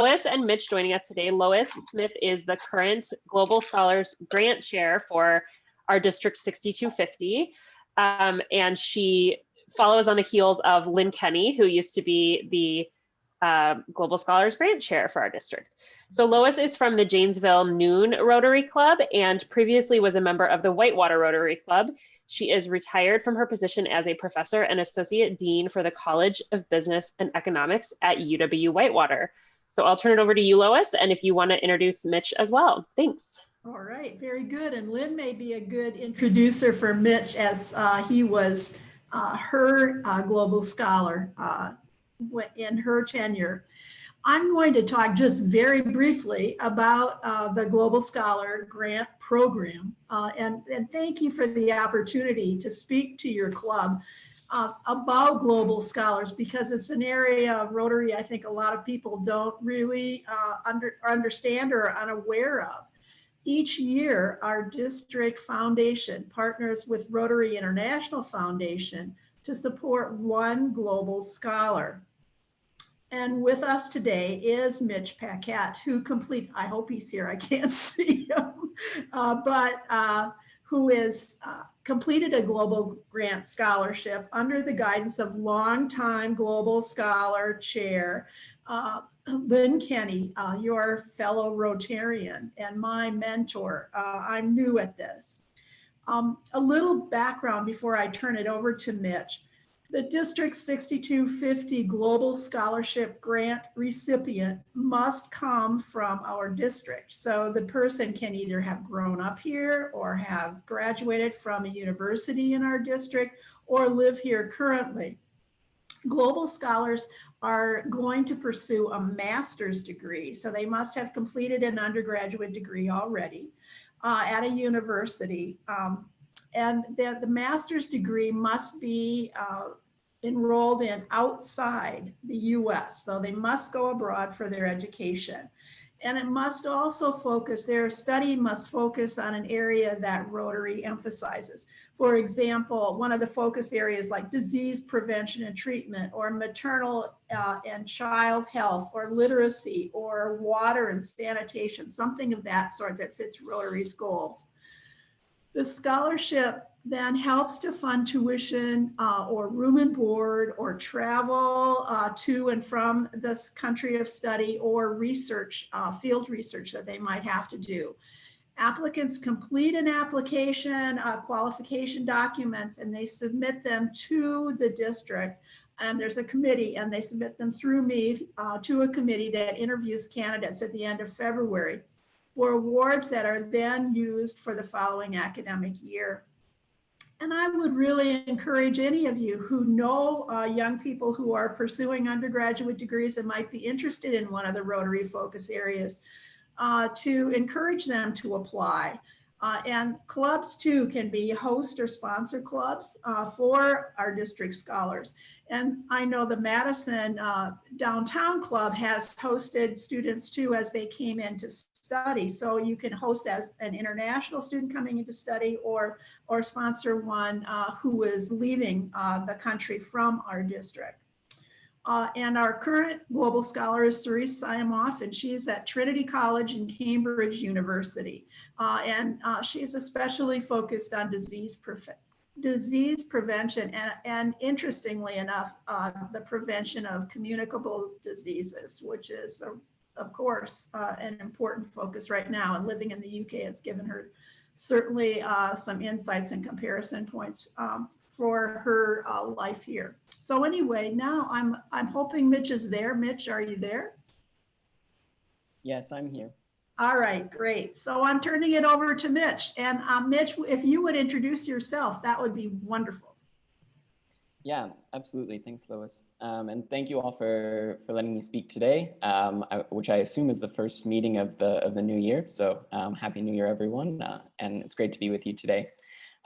Lois and Mitch joining us today. Lois Smith is the current Global Scholars Grant Chair for our District 6250. And she follows on the heels of Lynn Kenny, who used to be the Global Scholars Grant Chair for our district. So Lois is from the Janesville Noon Rotary Club and previously was a member of the Whitewater Rotary Club. She is retired from her position as a professor and associate dean for the College of Business and Economics at UW-Whitewater. So I'll turn it over to you, Lois, and if you want to introduce Mitch as well. Thanks. All right, very good. And Lynn may be a good introducer for Mitch, as he was her global scholar in her tenure. I'm going to talk just very briefly about the Global Scholar Grant Program. And thank you for the opportunity to speak to your club about global scholars, because it's an area of Rotary I think a lot of people don't really understand or are unaware of. Each year, our district foundation partners with Rotary International Foundation to support one global scholar. And with us today is Mitch Paquette, who I hope he's here, I can't see him, who is completed a global grant scholarship under the guidance of longtime global scholar chair, Lynn Kenny, your fellow Rotarian and my mentor. I'm new at this. A little background before I turn it over to Mitch. The District 6250 Global Scholarship Grant recipient must come from our district. So the person can either have grown up here or have graduated from a university in our district or live here currently. Global scholars are going to pursue a master's degree. So they must have completed an undergraduate degree already at a university. And the master's degree must be enrolled in outside the US. So they must go abroad for their education. And it must also focus, their study must focus on an area that Rotary emphasizes. For example, one of the focus areas like disease prevention and treatment, or maternal and child health, or literacy, or water and sanitation, something of that sort that fits Rotary's goals. The scholarship then helps to fund tuition or room and board or travel to and from this country of study, or research, field research that they might have to do. Applicants complete an application, qualification documents, and they submit them to the district. And there's a committee, and they submit them through me to a committee that interviews candidates at the end of February for awards that are then used for the following academic year. And I would really encourage any of you who know young people who are pursuing undergraduate degrees and might be interested in one of the Rotary focus areas to encourage them to apply. And clubs too can be host or sponsor clubs for our district scholars. And I know the Madison Downtown Club has hosted students too as they came in to study. So you can host as an international student coming into study, or sponsor one who is leaving the country from our district. And our current global scholar is Cerise Siamoff, and she's at Trinity College and Cambridge University. And she's especially focused on disease prevention and interestingly enough, the prevention of communicable diseases, which is, of course, an important focus right now. And living in the UK, it's given her certainly some insights and comparison points for her life here. So anyway, now I'm hoping Mitch is there. Mitch, are you there? Yes, I'm here. All right, great. So I'm turning it over to Mitch. And Mitch, if you would introduce yourself, that would be wonderful. Yeah, absolutely. Thanks, Lois. And thank you all for letting me speak today, which I assume is the first meeting of the new year. So Happy New Year, everyone. And it's great to be with you today.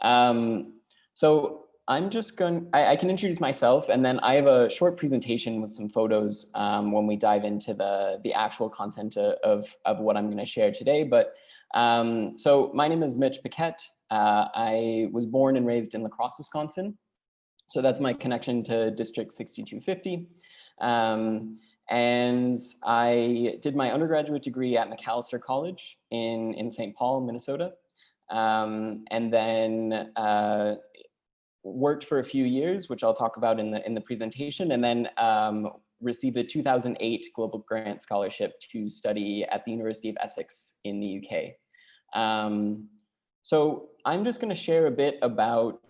So I'm just I can introduce myself, and then I have a short presentation with some photos when we dive into the actual content of what I'm going to share today. But so my name is Mitch Paquette. I was born and raised in La Crosse, Wisconsin. So that's my connection to District 6250. And I did my undergraduate degree at Macalester College in St. Paul, Minnesota. And then worked for a few years, which I'll talk about in the presentation, and then received a 2008 Global Grant Scholarship to study at the University of Essex in the UK. So I'm just going to share a bit about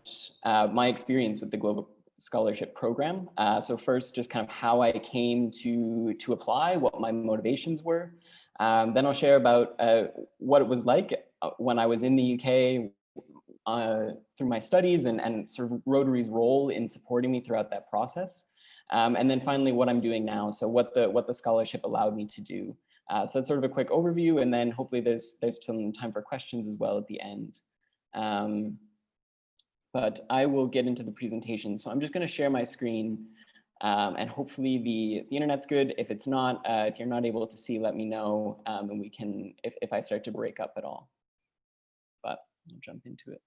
my experience with the Global Scholarship Program. So first, just kind of how I came to apply, what my motivations were. Then I'll share about what it was like when I was in the UK through my studies and sort of Rotary's role in supporting me throughout that process. And then finally, what I'm doing now. So what the scholarship allowed me to do. So that's sort of a quick overview, and then hopefully there's some time for questions as well at the end. But I will get into the presentation. So I'm just going to share my screen, and hopefully the internet's good. If it's not, if you're not able to see, let me know, and we can, if I start to break up at all. But I'll jump into it.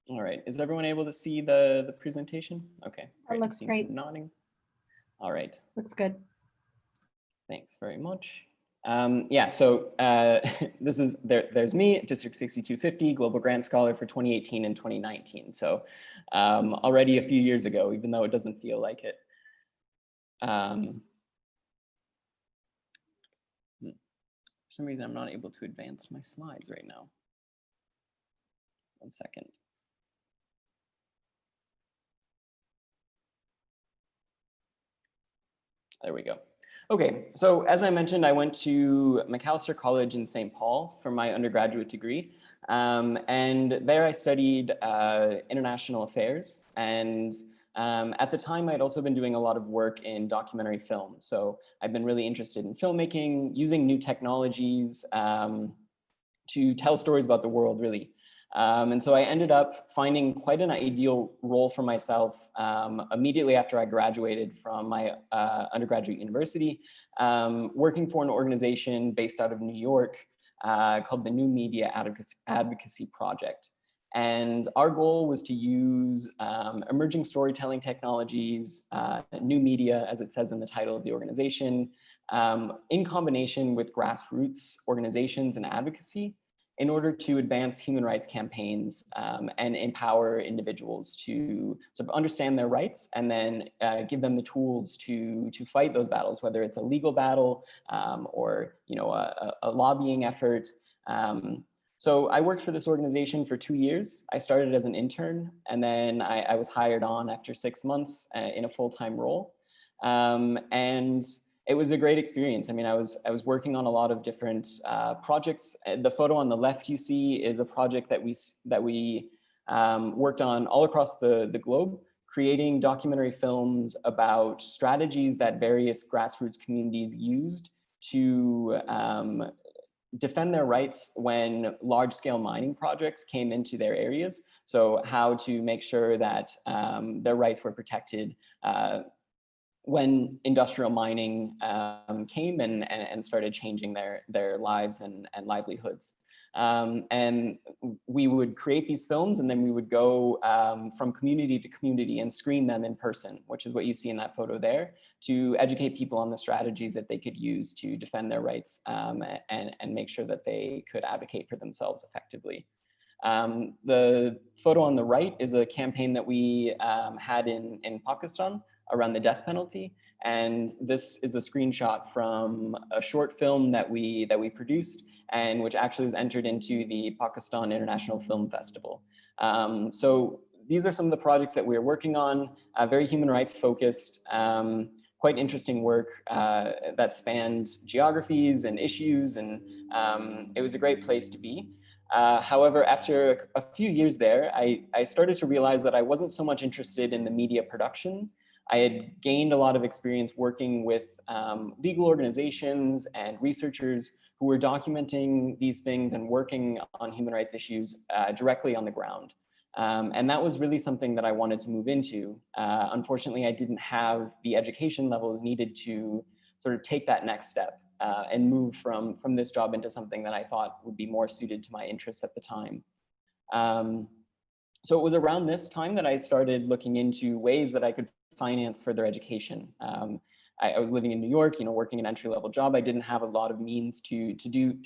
All right, is everyone able to see the presentation? Okay, It looks great. Some nodding. All right. Looks good. Thanks very much. Yeah, so this is, there's me, District 6250, Global Grant Scholar for 2018 and 2019. So already a few years ago, even though it doesn't feel like it. For some reason, I'm not able to advance my slides right now. 1 second. There we go. Okay, so as I mentioned, I went to Macalester College in St. Paul for my undergraduate degree. And there I studied international affairs. And at the time, I'd also been doing a lot of work in documentary film. So I've been really interested in filmmaking, using new technologies to tell stories about the world, really. And so I ended up finding quite an ideal role for myself immediately after I graduated from my undergraduate university, working for an organization based out of New York called the New Media Advocacy Project. And our goal was to use emerging storytelling technologies, new media, as it says in the title of the organization, in combination with grassroots organizations and advocacy, in order to advance human rights campaigns and empower individuals to sort of understand their rights and then give them the tools to fight those battles, whether it's a legal battle or a lobbying effort. So I worked for this organization for 2 years. I started as an intern, and then I was hired on after 6 months in a full-time role. And it was a great experience. I mean, I was working on a lot of different projects. The photo on the left you see is a project that we worked on all across the globe, creating documentary films about strategies that various grassroots communities used to defend their rights when large-scale mining projects came into their areas. So how to make sure that their rights were protected when industrial mining came and started changing their lives and livelihoods. And we would create these films, and then we would go from community to community and screen them in person, which is what you see in that photo there, to educate people on the strategies that they could use to defend their rights and make sure that they could advocate for themselves effectively. The photo on the right is a campaign that we had in Pakistan around the death penalty. And this is a screenshot from a short film that we produced, and which actually was entered into the Pakistan International Film Festival. So these are some of the projects that we're working on, very human rights focused, quite interesting work that spanned geographies and issues, and it was a great place to be. However, after a few years there, I started to realize that I wasn't so much interested in the media production. I had gained a lot of experience working with legal organizations and researchers who were documenting these things and working on human rights issues directly on the ground. And that was really something that I wanted to move into. Unfortunately, I didn't have the education levels needed to sort of take that next step. and move from this job into something that I thought would be more suited to my interests at the time. So it was around this time that I started looking into ways that I could finance further education. I was living in New York, working an entry-level job. I didn't have a lot of means to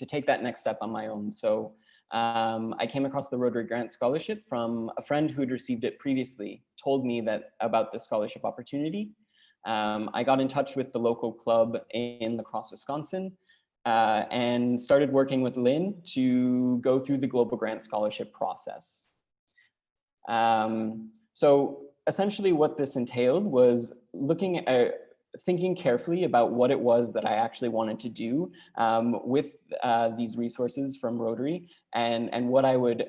take that next step on my own. So I came across the Rotary Grant Scholarship from a friend who had received it previously, told me about the scholarship opportunity. I got in touch with the local club in La Crosse, Wisconsin, and started working with Lynn to go through the Global Grant Scholarship process. So essentially what this entailed was thinking carefully about what it was that I actually wanted to do with these resources from Rotary and what I would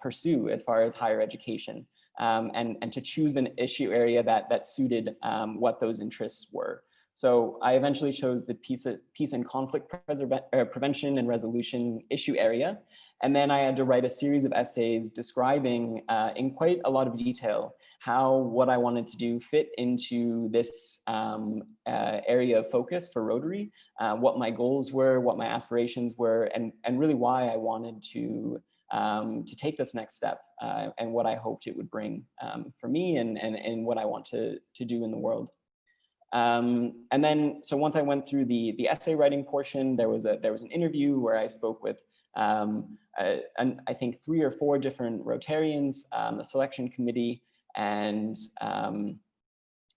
pursue as far as higher education, and to choose an issue area that suited what those interests were. So I eventually chose the peace and conflict prevention and resolution issue area. And then I had to write a series of essays describing in quite a lot of detail how what I wanted to do fit into this area of focus for Rotary, what my goals were, what my aspirations were, and really why I wanted to take this next step, and what I hoped it would bring for me and what I want to do in the world. And then, so once I went through the essay writing portion, there was an interview where I spoke with I think 3 or 4 different Rotarians, a selection committee, and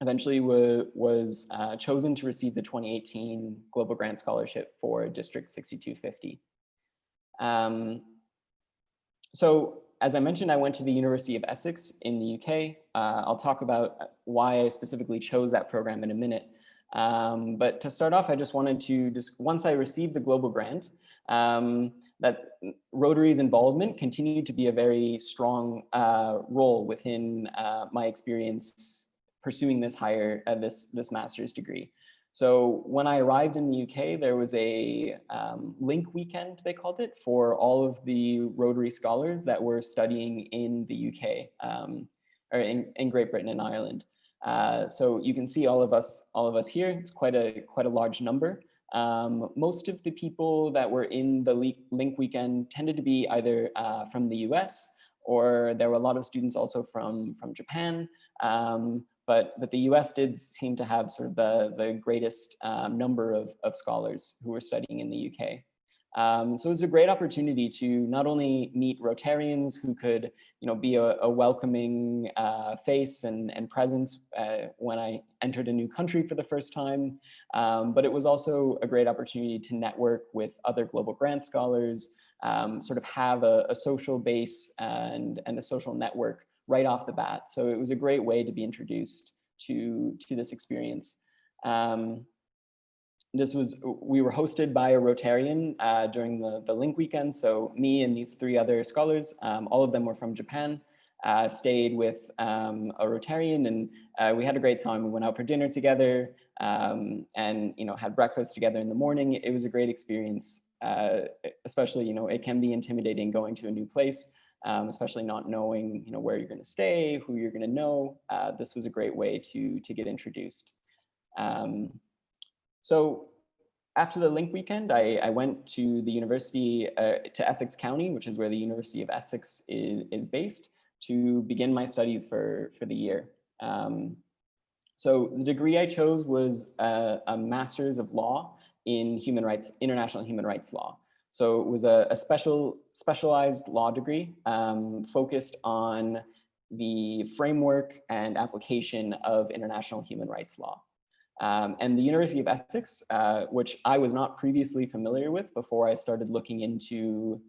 eventually was chosen to receive the 2018 Global Grant Scholarship for District 6250. So as I mentioned, I went to the University of Essex in the UK. I'll talk about why I specifically chose that program in a minute. But to start off, I just wanted to, once I received the global grant, that Rotary's involvement continued to be a very strong role within my experience pursuing this this master's degree. So when I arrived in the UK, there was a link weekend, they called it, for all of the Rotary scholars that were studying in the UK, or in Great Britain and Ireland. So you can see all of us here. It's quite a large number. Most of the people that were in the link weekend tended to be either from the US, or there were a lot of students also from Japan. But the US did seem to have sort of the greatest number of scholars who were studying in the UK. So it was a great opportunity to not only meet Rotarians who could, be a welcoming face and presence when I entered a new country for the first time, but it was also a great opportunity to network with other global grant scholars, sort of have a social base and a social network right off the bat. So it was a great way to be introduced to this experience. We were hosted by a Rotarian during the link weekend. So me and these 3 other scholars, all of them were from Japan, stayed with a Rotarian, and we had a great time. We went out for dinner together, and had breakfast together in the morning. It was a great experience, especially, it can be intimidating going to a new place, especially not knowing, where you're going to stay, who you're going to know. This was a great way to get introduced. So after the link weekend, I went to the university, to Essex County, which is where the University of Essex is based, to begin my studies for the year. So the degree I chose was a Master's of Law in International Human Rights Law. So it was a specialized law degree focused on the framework and application of international human rights law. And the University of Essex, which I was not previously familiar with before I started looking into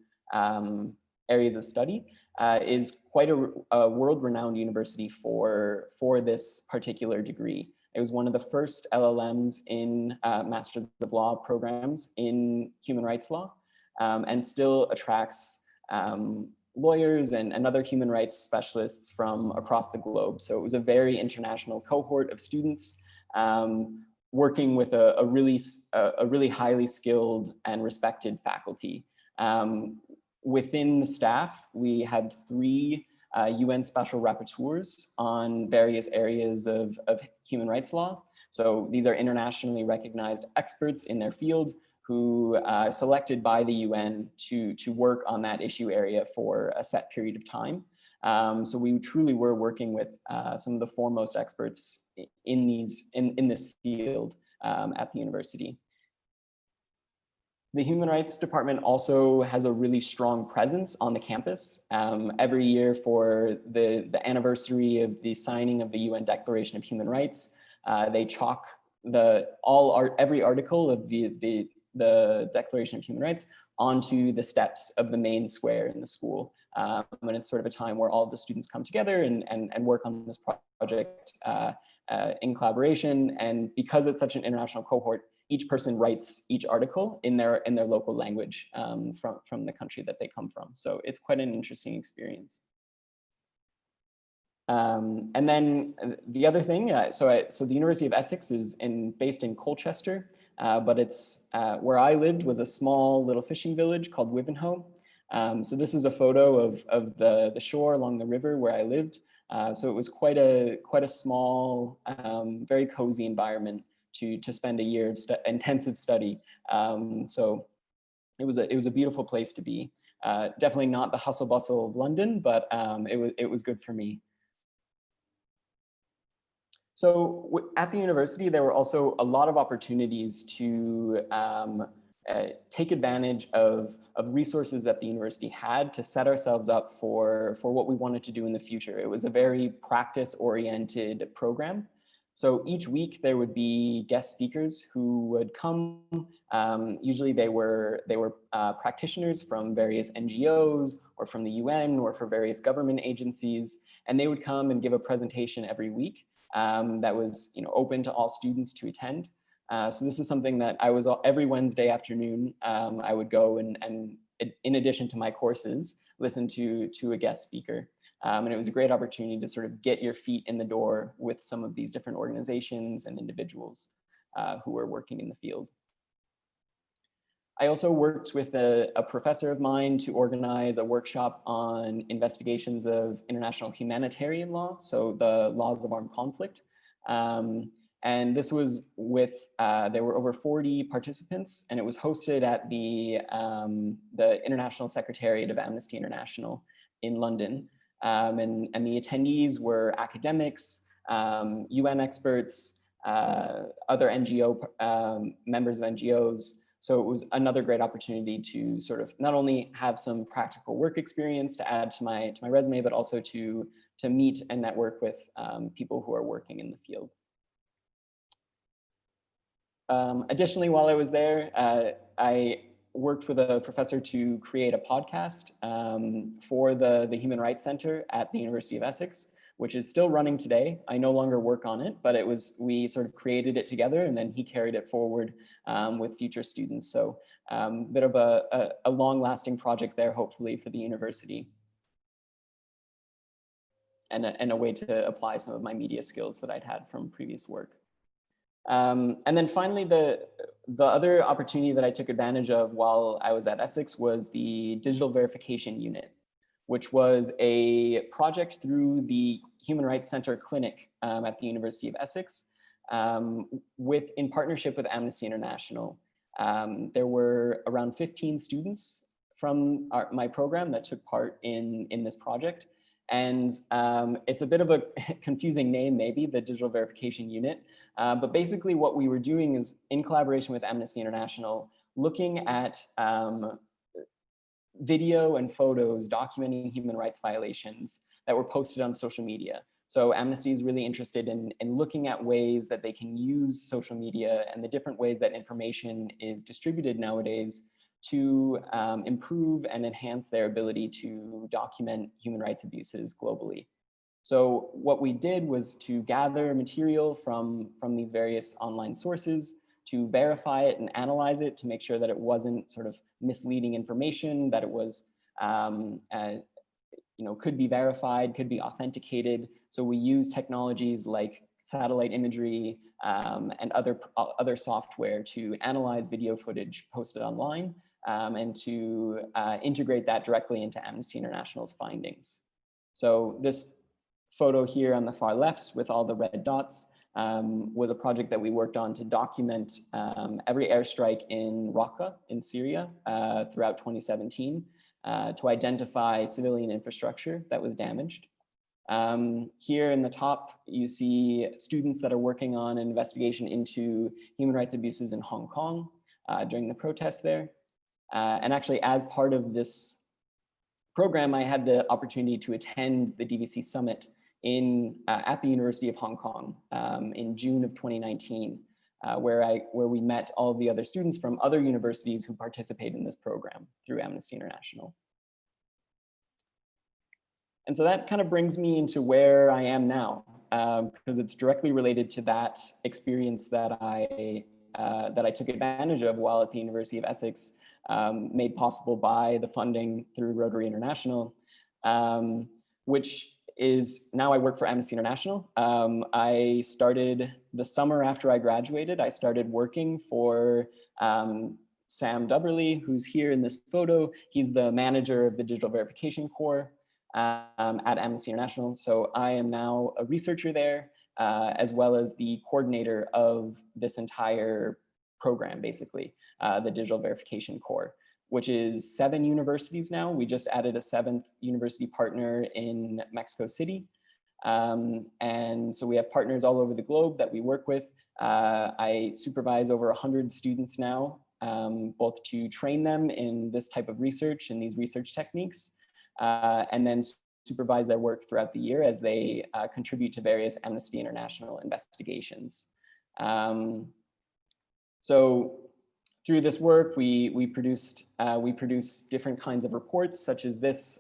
areas of study, is quite a world-renowned university for this particular degree. It was one of the first LLMs in Masters of Law programs in human rights law, and still attracts lawyers and other human rights specialists from across the globe. So it was a very international cohort of students working with a really highly skilled and respected faculty. Within the staff, we had 3 UN special rapporteurs on various areas of human rights law. So these are internationally recognized experts in their field who selected by the UN to work on that issue area for a set period of time. So we truly were working with some of the foremost experts in this field at the university. The Human Rights Department also has a really strong presence on the campus. Every year for the anniversary of the signing of the UN Declaration of Human Rights, they chalk every article of the Declaration of Human Rights onto the steps of the main square in the school. And it's sort of a time where all of the students come together and work on this project in collaboration. And because it's such an international cohort, each person writes each article in their local language from the country that they come from. So it's quite an interesting experience. And then the other thing, so the University of Essex is based in Colchester, but it's where I lived was a small little fishing village called Wivenhoe. So this is a photo of the shore along the river where I lived. So it was quite a small, very cozy environment to spend a year of intensive study. So it was a beautiful place to be. Definitely not the hustle bustle of London, but it was good for me. So at the university, there were also a lot of opportunities to take advantage of resources that the university had to set ourselves up for what we wanted to do in the future. It was a very practice-oriented program. So each week there would be guest speakers who would come. Usually they were practitioners from various NGOs or from the UN or for various government agencies, and they would come and give a presentation every week that was open to all students to attend. So this is something that I was every Wednesday afternoon. I would go and in addition to my courses, listen to a guest speaker. And it was a great opportunity to sort of get your feet in the door with some of these different organizations and individuals who were working in the field. I also worked with a professor of mine to organize a workshop on investigations of international humanitarian law, so the laws of armed conflict. And this was with, there were over 40 participants, and it was hosted at the International Secretariat of Amnesty International in London. And the attendees were academics, UN experts, other NGO, members of NGOs. So it was another great opportunity to sort of not only have some practical work experience to add to my resume, but also to meet and network with people who are working in the field. Additionally, while I was there, I worked with a professor to create a podcast for the Human Rights Center at the University of Essex, which is still running today. I no longer work on it, but we sort of created it together, and then he carried it forward with future students. So a bit of a long-lasting project there, hopefully, for the university. And a way to apply some of my media skills that I'd had from previous work. And then finally, the other opportunity that I took advantage of while I was at Essex was the Digital Verification Unit, which was a project through the Human Rights Center Clinic at the University of Essex, in partnership with Amnesty International. There were around 15 students from my program that took part in this project. And it's a bit of a confusing name, maybe, the Digital Verification Unit. But basically what we were doing is, in collaboration with Amnesty International, looking at video and photos documenting human rights violations that were posted on social media. So Amnesty is really interested in looking at ways that they can use social media and the different ways that information is distributed nowadays to improve and enhance their ability to document human rights abuses globally. So what we did was to gather material from these various online sources, to verify it and analyze it to make sure that it wasn't sort of misleading information, that it was, could be verified, could be authenticated. So we use technologies like satellite imagery and other software to analyze video footage posted online and to integrate that directly into Amnesty International's findings. So this photo here on the far left with all the red dots, was a project that we worked on to document every airstrike in Raqqa in Syria throughout 2017 to identify civilian infrastructure that was damaged. Here in the top, you see students that are working on an investigation into human rights abuses in Hong Kong during the protests there. And actually, as part of this program, I had the opportunity to attend the DVC Summit at the University of Hong Kong in June of 2019, where we met all of the other students from other universities who participate in this program through Amnesty International. And so that kind of brings me into where I am now, because it's directly related to that experience that I took advantage of while at the University of Essex, made possible by the funding through Rotary International, which is now I work for Amnesty International. I started the summer after I graduated, I started working for Sam Dubberly, who's here in this photo. He's the manager of the Digital Verification Corps at Amnesty International. So I am now a researcher there, as well as the coordinator of this entire program, basically, the Digital Verification Corps, which is 7 universities now. We just added a 7th university partner in Mexico City. And so we have partners all over the globe that we work with. I supervise over 100 students now, both to train them in this type of research and these research techniques, and then supervise their work throughout the year as they contribute to various Amnesty International investigations. So through this work, we produce different kinds of reports, such as this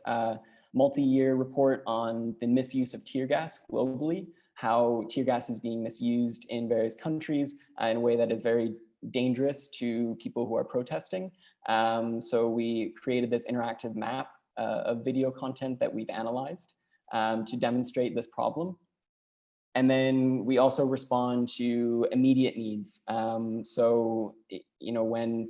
multi-year report on the misuse of tear gas globally, how tear gas is being misused in various countries in a way that is very dangerous to people who are protesting. So we created this interactive map of video content that we've analyzed to demonstrate this problem. And then we also respond to immediate needs. So, you know, when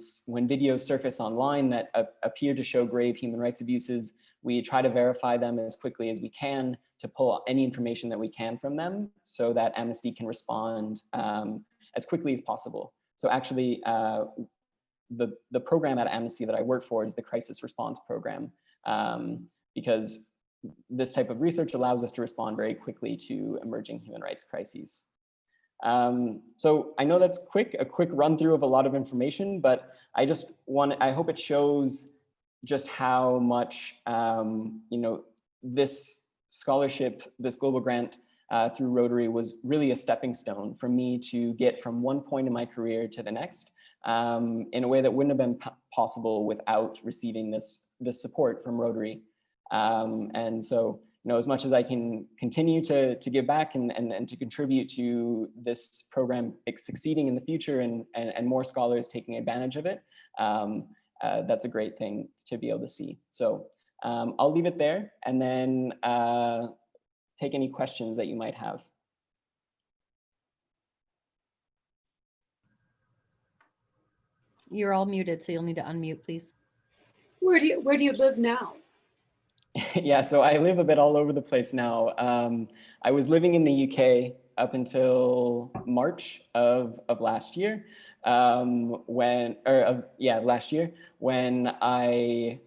videos surface online that appear to show grave human rights abuses, we try to verify them as quickly as we can to pull any information that we can from them so that Amnesty can respond as quickly as possible. So actually, the program at Amnesty that I work for is the Crisis Response Program, because this type of research allows us to respond very quickly to emerging human rights crises. So I know that's a quick run through of a lot of information, but I hope it shows just how much, you know, this scholarship, this global grant through Rotary was really a stepping stone for me to get from one point in my career to the next in a way that wouldn't have been possible without receiving this support from Rotary. And so, you know, as much as I can continue to give back and to contribute to this program succeeding in the future and more scholars taking advantage of it, that's a great thing to be able to see. So I'll leave it there and then take any questions that you might have. You're all muted, so you'll need to unmute, please. Where do you live now? Yeah, so I live a bit all over the place now. I was living in the UK up until March of last year, when I,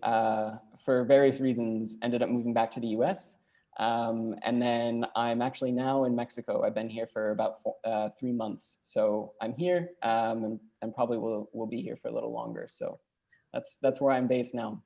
for various reasons, ended up moving back to the US. And then I'm actually now in Mexico. I've been here for about 3 months. So I'm here and probably will be here for a little longer. So that's where I'm based now.